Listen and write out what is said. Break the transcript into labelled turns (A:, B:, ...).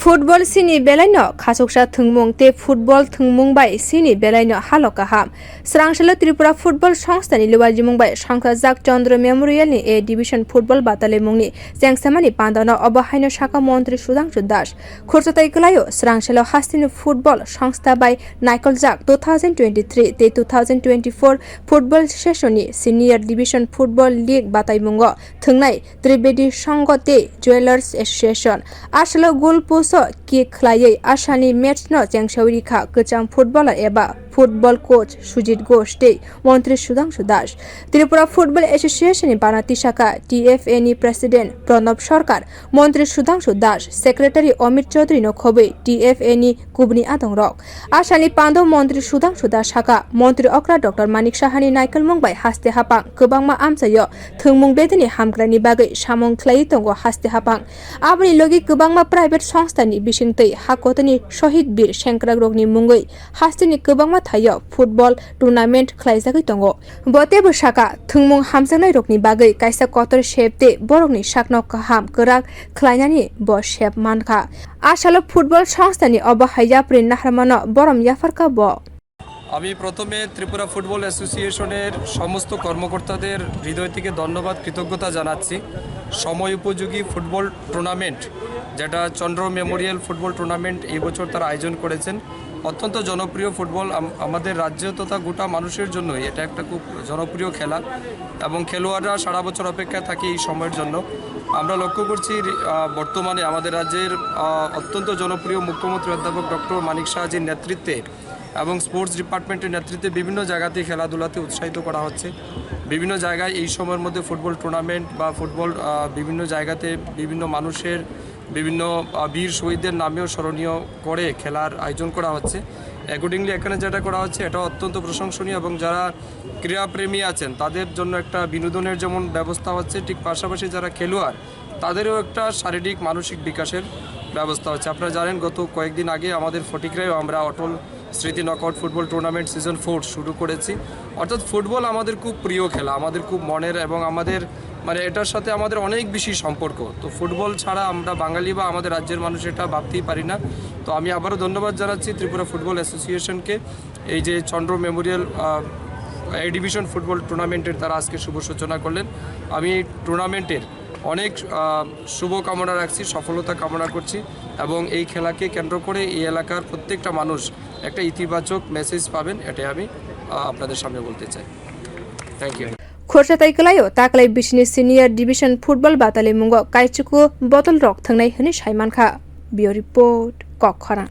A: Football sini belaino khasoksa thungmung te football thungmung bai sini belaino haloka ham Swrang Tripura football songstha ni luajimung bai songchajak Chandra memorial ni A division football bataimungno ni chengsawi pandano obahaino shaka montri Sudhangshu khurchatai kelayo Swrang hastini football songstha bai naikoljak 2023 te 2024 football session ni Senior division football league bataimungo thungnai Tripura songte jewelers association asalo goal poso ki khlaiye asani match no chengsawi rikha kacham footballer eba football coach Sujit Goste montri Sudhangshu Tripura football association ni banati shaka TFA ni president Pranab Sarkar montri Sudhangshu secretary Amit Chaudhary no khobe TFA ni kubni adongrok asani pando montri Sudhangshu shaka montri okra Dr Manik Sahani naikal mungbai haste hapang kobangma amsayo thungmung bedini hamgrani bagai samong khlai tongo haste hapang abni logi kobangma private songstha ni bisingtei hakotani shohid bir shenkragrogni mungoi hasteni kobangma thayo football tournament khlaijagoi tongo botebo shaka thungmung hamjangnai rokni bagai kaisa kotor shepte borokni sakno kaham korak khlainani bo shep mankha asalo football songstha ni obahaya pri nahramano borom yafarka bo
B: আমি প্রথমে Tripura football অ্যাসোসিয়েশনের সমস্ত কর্মকর্তাদের হৃদয় থেকে ধন্যবাদ কৃতজ্ঞতা জানাচ্ছি সময় উপযোগী ফুটবল টুর্নামেন্ট যেটা চন্দ্র মেমোরিয়াল ফুটবল টুর্নামেন্ট এই বছর তারা আয়োজন করেছেন অত্যন্ত জনপ্রিয় ফুটবল আমাদের রাজ্য তথা গোটা মানুষের জন্যই এটা একটা খুব জনপ্রিয় খেলা এবং খেলোয়াড়রা সারা বছর অপেক্ষায় থাকে এই সময়ের জন্য আমরা লক্ষ্য করছি বর্তমানে আমাদের রাজ্যের অত্যন্ত জনপ্রিয় মুখ্যমন্ত্রী অধ্যাপক ডক্টর মানিক সাহাজির নেতৃত্বে এবং স্পোর্টস ডিপার্টমেন্টের নেতৃত্বে বিভিন্ন জায়গাতে খেলাধুলাতে উৎসাহিত করা হচ্ছে বিভিন্ন জায়গায় এই সময়ের মধ্যে ফুটবল টুর্নামেন্ট বা ফুটবল বিভিন্ন জায়গাতে বিভিন্ন মানুষের বিভিন্ন বীর শহীদদের নামেও স্মরণীয় করে খেলার আয়োজন করা হচ্ছে অ্যাকর্ডিংলি এখানে যেটা করা হচ্ছে এটা অত্যন্ত প্রশংসনীয় এবং যারা ক্রীড়াপ্রেমী আছেন তাদের জন্য একটা বিনোদনের যেমন ব্যবস্থা হচ্ছে ঠিক পাশাপাশি যারা খেলোয়াড় তাদেরও একটা শারীরিক মানসিক বিকাশের ব্যবস্থা হচ্ছে আপনারা জানেন গত কয়েকদিন আগে আমাদের ফটিকরায়ও আমরা অটল স্মৃতি নকআউট ফুটবল টুর্নামেন্ট সিজন 4 শুরু করেছি অর্থাৎ ফুটবল আমাদের খুব প্রিয় খেলা আমাদের খুব মনের এবং আমাদের মানে এটার সাথে আমাদের অনেক বেশি সম্পর্ক তো ফুটবল ছাড়া আমরা বাঙালি বা আমাদের রাজ্যের মানুষ এটা ভাবতেই পারি না তো আমি আবারও ধন্যবাদ জানাচ্ছি ত্রিপুরা ফুটবল অ্যাসোসিয়েশনকে এই যে চন্দ্র মেমোরিয়াল এ ডিভিশন ফুটবল টুর্নামেন্টের তারা আজকে শুভ সূচনা করলেন আমি এই টুর্নামেন্টের অনেক শুভকামনা রাখছি সফলতা কামনা করছি এবং এই খেলাকে কেন্দ্র করে এই এলাকার প্রত্যেকটা মানুষ একটা ইতিবাচক মেসেজ পাবেন এটাই আমি আপনাদের সামনে বলতে চাই thank you
A: khurchatai kelayo taklai bisini senior division football bataimungo kaichuku bottle rok thangnai hini saimankha bio report kokkhara